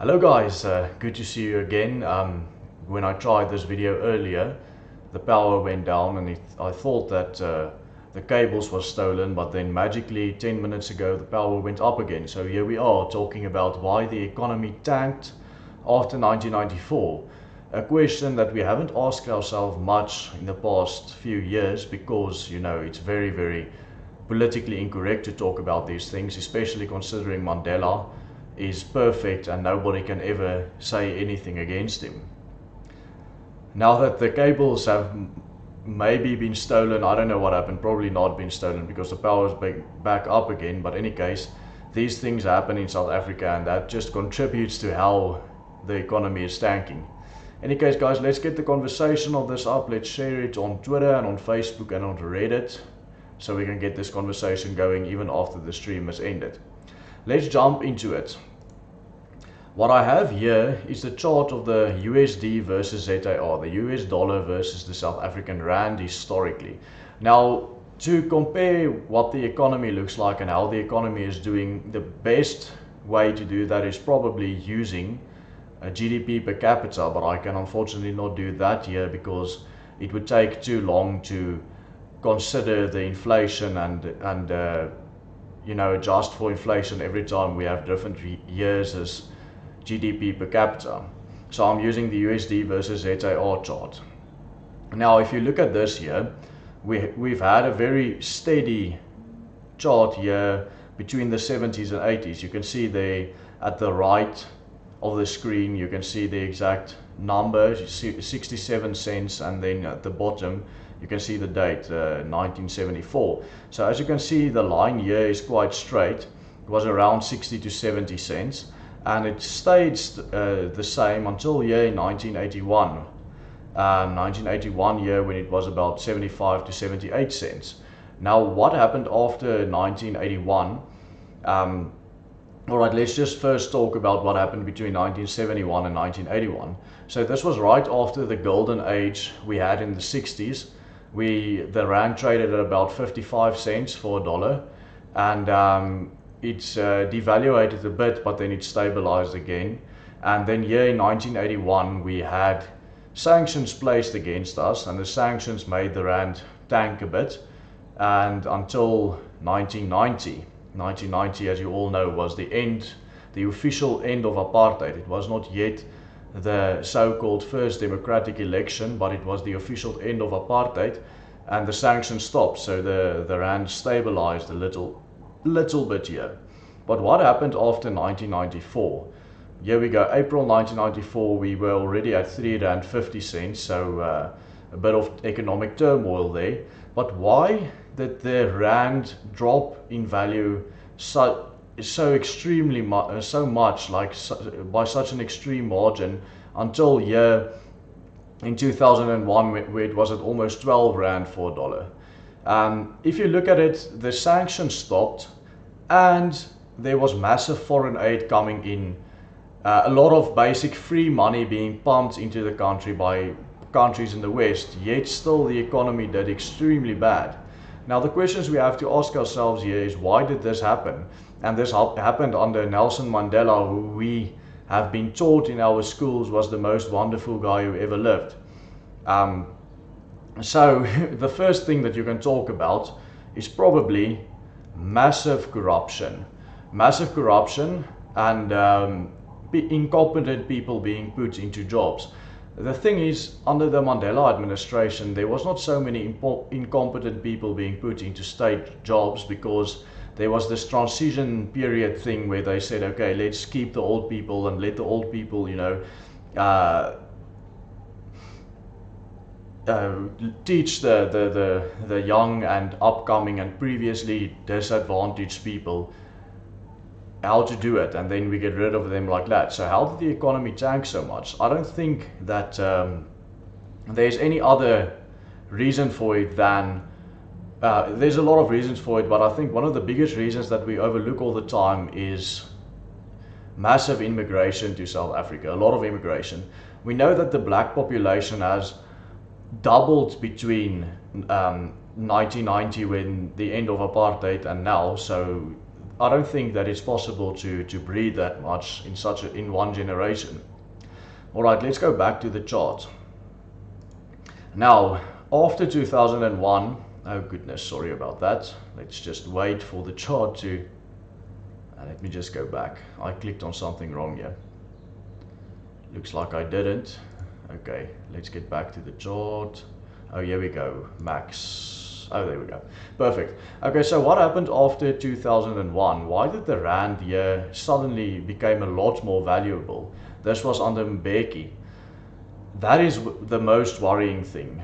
Hello guys, good to see you again. When I tried this video earlier, the power went down and I thought that the cables were stolen, but then magically 10 minutes ago the power went up again. So here we are talking about why the economy tanked after 1994. A question that we haven't asked ourselves much in the past few years because, it's very politically incorrect to talk about these things, especially considering Mandela is perfect and nobody can ever say anything against him. Now that the cables have maybe been stolen, I don't know what happened, probably not been stolen because the power is back up again, but in any case, these things happen in South Africa and that just contributes to how the economy is tanking. In any case guys, let's get the conversation of this up. Let's share it on Twitter and on Facebook and on Reddit so we can get this conversation going even after the stream has ended. Let's jump into it. What I have here is the chart of the USD versus ZAR, the US dollar versus the South African rand historically. Now, to compare what the economy looks like and how the economy is doing, the best way to do that is probably using a GDP per capita, but I can unfortunately not do that here because it would take too long to consider the inflation and adjust for inflation every time we have different years as GDP per capita. So I'm using the USD versus ZAR chart. Now, if you look at this here, we've had a very steady chart here between the 70s and 80s. You can see there at the right of the screen, you can see the exact number, 67 cents, and then at the bottom, you can see the date, 1974. So as you can see, the line here is quite straight. It was around 60 to 70 cents. And it stayed the same until year 1981. 1981 year when it was about 75 to 78 cents. Now, what happened after 1981? Alright, let's just first talk about what happened between 1971 and 1981. So this was right after the golden age we had in the 60s. The rand traded at about 55 cents for a dollar, and it's devaluated a bit, but then it stabilized again. And then here in 1981 we had sanctions placed against us, and the sanctions made the rand tank a bit, and until 1990, as you all know, was the official end of apartheid. It was not yet the so-called first democratic election, but it was the official end of apartheid, and the sanctions stopped, so the rand stabilized a little bit here. But what happened after 1994? Here we go, April 1994, we were already at 3 rand 50 cents, so a bit of economic turmoil there. But why did the rand drop in value so extremely much, by such an extreme margin, until here in 2001 where it was at almost 12 rand for a dollar? If you look at it, the sanctions stopped and there was massive foreign aid coming in, a lot of basic free money being pumped into the country by countries in the West, yet still the economy did extremely bad. Now the questions we have to ask ourselves here is, why did this happen? And this happened under Nelson Mandela, who we have been taught in our schools was the most wonderful guy who ever lived. So the first thing that you can talk about is probably massive corruption and incompetent people being put into jobs. The thing is, under the Mandela administration, there was not so many incompetent people being put into state jobs because there was this transition period thing where they said, okay, let's keep the old people and let the old people, teach the young and upcoming and previously disadvantaged people how to do it, and then we get rid of them like that. So how did the economy tank so much? I don't think that there's any other reason for it than there's a lot of reasons for it, but I think one of the biggest reasons that we overlook all the time is massive immigration to South Africa, a lot of immigration. We know that the black population has doubled between 1990 when the end of apartheid and now, so I don't think that it's possible to breed that much in one generation. All right, let's go back to the chart. Now, after 2001, oh goodness, sorry about that. Let's just wait for the chart to, let me just go back. I clicked on something wrong here. Looks like I didn't. Okay, let's get back to the chart. Oh, here we go, max. Oh, there we go, perfect. Okay, so what happened after 2001? Why did the rand here suddenly became a lot more valuable? This was under Mbeki. That is the most worrying thing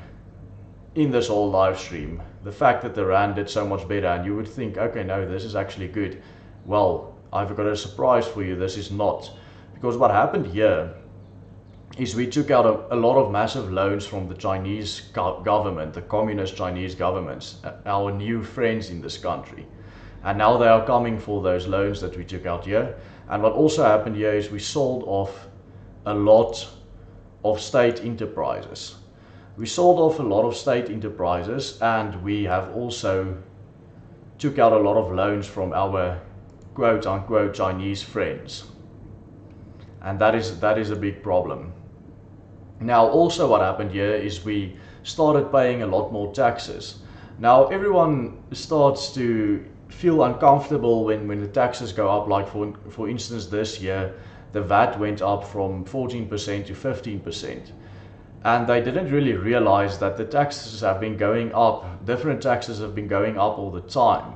in this whole live stream. The fact that the rand did so much better, and you would think, okay, no, this is actually good. Well, I've got a surprise for you, this is not. Because what happened here is we took out a lot of massive loans from the Chinese government, the communist Chinese governments, our new friends in this country. And now they are coming for those loans that we took out here. And what also happened here is we sold off a lot of state enterprises. We sold off a lot of state enterprises, and we have also took out a lot of loans from our quote unquote Chinese friends. And that is a big problem. Now also what happened here is we started paying a lot more taxes. Now everyone starts to feel uncomfortable when the taxes go up, like for instance this year the VAT went up from 14% to 15%. And they didn't really realize that the taxes have been going up, different taxes have been going up all the time.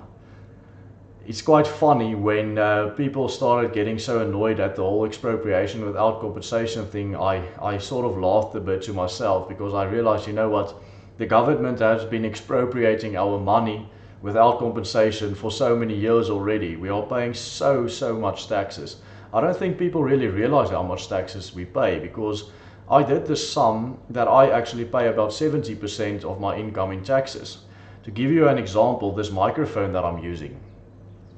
It's quite funny when people started getting so annoyed at the whole expropriation without compensation thing. I sort of laughed a bit to myself, because I realized, you know what, the government has been expropriating our money without compensation for so many years already. We are paying so much taxes. I don't think people really realize how much taxes we pay, because I did the sum that I actually pay about 70% of my income in taxes. To give you an example, this microphone that I'm using.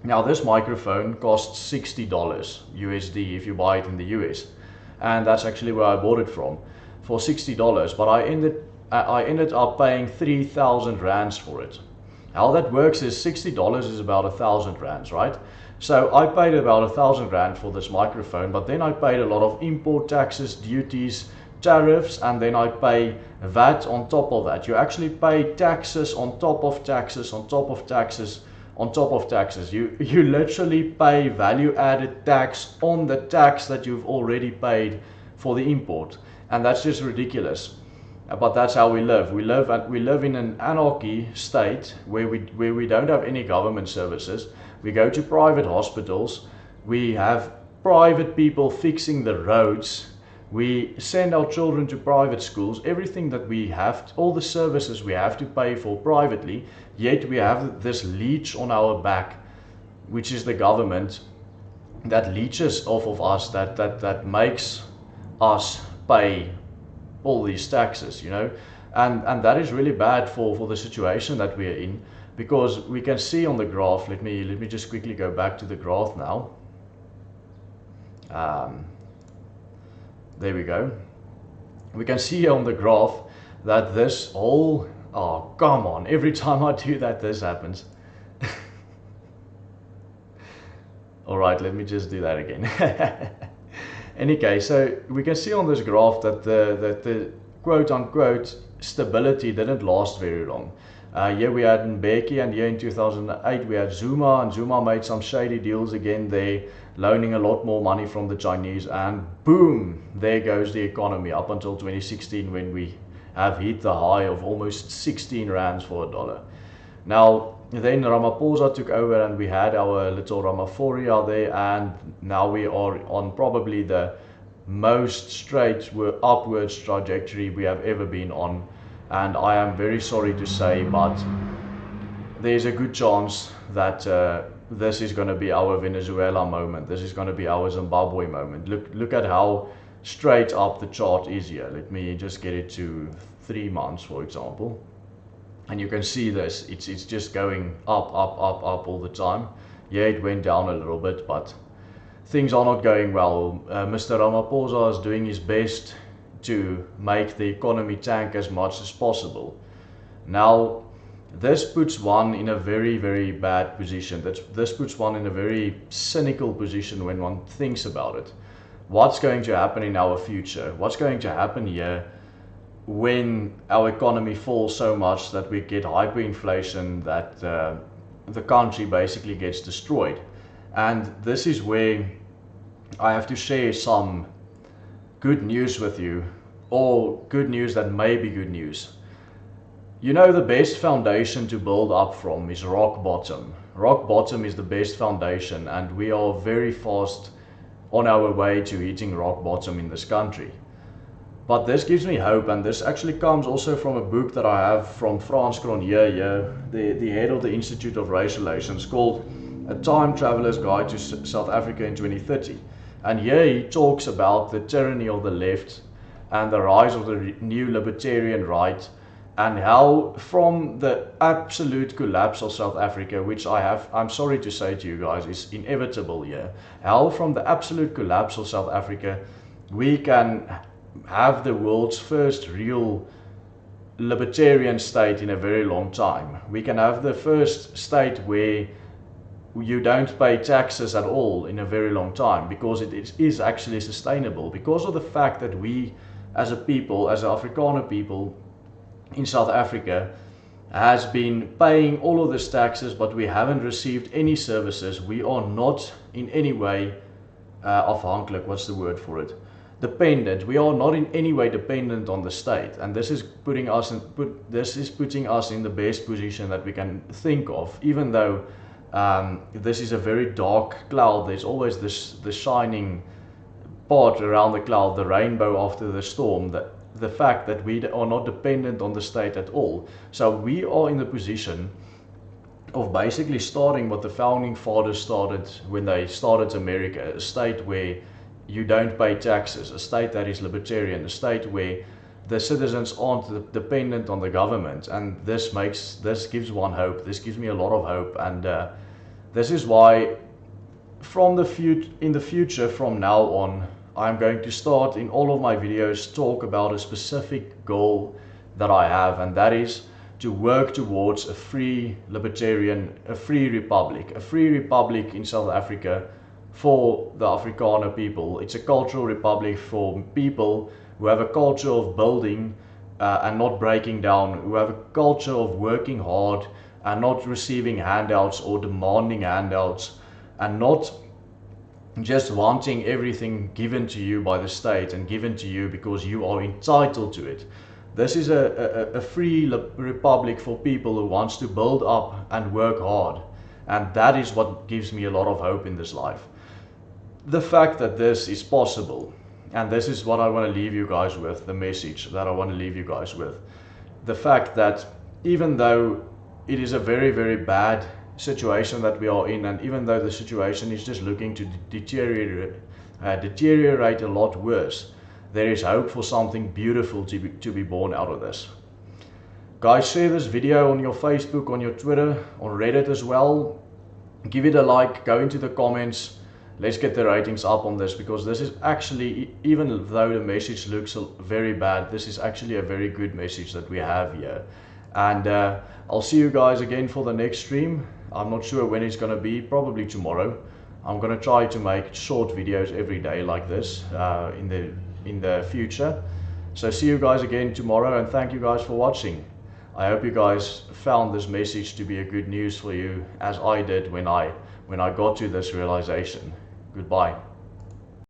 Now this microphone costs $60 USD if you buy it in the US, and that's actually where I bought it from, for $60. But I ended up paying 3,000 rands for it. How that works is $60 is about 1,000 rands, right? So I paid about 1,000 rand for this microphone, but then I paid a lot of import taxes, duties, tariffs, and then I pay VAT on top of that. You actually pay taxes on top of taxes on top of taxes on top of taxes. You literally pay value added tax on the tax that you've already paid for the import, and that's just ridiculous. But that's how we live. We live in an anarchy state where we don't have any government services. We go to private hospitals. We have private people fixing the roads. We send our children to private schools. Everything that we have, all the services we have to pay for privately, yet we have this leech on our back, which is the government, that leeches off of us, that makes us pay all these taxes, you know. And that is really bad for the situation that we are in, because we can see on the graph, let me just quickly go back to the graph now. There we go. We can see on the graph that this whole, oh come on, every time I do that this happens. Alright, let me just do that again. Any case, so we can see on this graph that the quote unquote stability didn't last very long. Here we had Mbeki, and here in 2008 we had Zuma, and Zuma made some shady deals again there, loaning a lot more money from the Chinese, and boom, there goes the economy up until 2016, when we have hit the high of almost 16 rands for a dollar. Now then Ramaphosa took over, and we had our little Ramaphoria there, and now we are on probably the most straight upwards trajectory we have ever been on. And I am very sorry to say, but there's a good chance that this is going to be our Venezuela moment. This is going to be our Zimbabwe moment. Look at how straight up the chart is here. Let me just get it to 3 months, for example. And you can see this. It's just going up all the time. Yeah, it went down a little bit, but things are not going well. Mr. Ramaphosa is doing his best to make the economy tank as much as possible. Now, this puts one in a very, very bad position. This puts one in a very cynical position when one thinks about it. What's going to happen in our future? What's going to happen here when our economy falls so much that we get hyperinflation, that the country basically gets destroyed? And this is where I have to share some good news with you, or good news that may be good news. You know, the best foundation to build up from is rock bottom. Rock bottom is the best foundation, and we are very fast on our way to hitting rock bottom in this country. But this gives me hope, and this actually comes also from a book that I have from Frans Cronje, the head of the Institute of Race Relations, called A Time Traveler's Guide to South Africa in 2030. And here he talks about the tyranny of the left and the rise of the new libertarian right, and how from the absolute collapse of South Africa, which I'm sorry to say to you guys, is inevitable here, how from the absolute collapse of South Africa, we can have the world's first real libertarian state in a very long time. We can have the first state where you don't pay taxes at all in a very long time, because it is actually sustainable, because of the fact that we as a people, as Afrikaner people in South Africa, has been paying all of these taxes, but we haven't received any services. We are not in any way afhankelijk, what's the word for it? Dependent. We are not in any way dependent on the state, and this is putting us in the best position that we can think of. Even though this is a very dark cloud, there's always the shining part around the cloud, the rainbow after the storm, that the fact that we are not dependent on the state at all. So we are in the position of basically starting what the founding fathers started when they started America, a state where you don't pay taxes, a state that is libertarian, a state where the citizens aren't dependent on the government. And this gives one hope. This gives me a lot of hope, and this is why in the future, from now on, I'm going to start in all of my videos talk about a specific goal that I have, and that is to work towards a free libertarian, a free republic in South Africa for the Afrikaner people. It's a cultural republic for people who have a culture of building and not breaking down, who have a culture of working hard and not receiving handouts or demanding handouts, and not just wanting everything given to you by the state and given to you because you are entitled to it. This is a free republic for people who wants to build up and work hard, and that is what gives me a lot of hope in this life. The fact that this is possible, and this is what I want to leave you guys with, the message that I want to leave you guys with. The fact that even though it is a very, very bad situation that we are in, and even though the situation is just looking to deteriorate a lot worse, there is hope for something beautiful to be born out of this. Guys, share this video on your Facebook, on your Twitter, on Reddit as well. Give it a like, go into the comments. Let's get the ratings up on this, because this is actually, even though the message looks very bad, this is actually a very good message that we have here. And I'll see you guys again for the next stream. I'm not sure when it's going to be, probably tomorrow. I'm going to try to make short videos every day like this in the future. So see you guys again tomorrow, and thank you guys for watching. I hope you guys found this message to be a good news for you, as I did when I got to this realization. Goodbye.